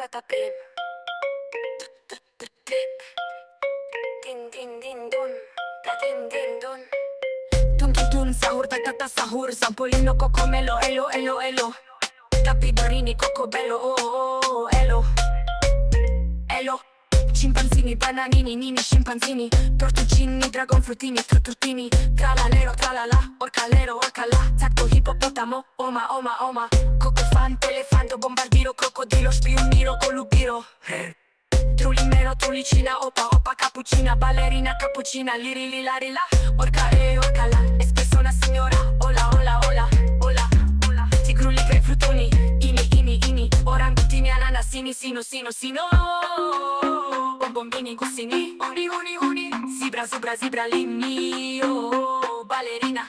patapim. Din din din dun, da din din dun. Dun dun dun, sahur patata sahur, Zampolino cocomelo, elo elo elo. Tapidorini cocobello, oh oh oh, elo. Elo. Scimpanzini, bananini, nini, scimpanzini, tortuggini, dragon fruttini, truttini, tralalero, tralala, orcalero, orcala, zacto, ippopotamo, oma, oma, oma, cocofante, elefante, bombardiro, crocodilo, spioniro, colubiro, trulimero, trulicina, opa, opa, cappuccina, ballerina, cappuccina, liri, lilarila, orca e orcala, espressona signora, ola, ola, ola, ola, ola, tigrulli, grapefruttoni, ini, orangutini, ananasini, sino, bombini, gussini, uni, zebra, zebra, zebra, limio, ballerina.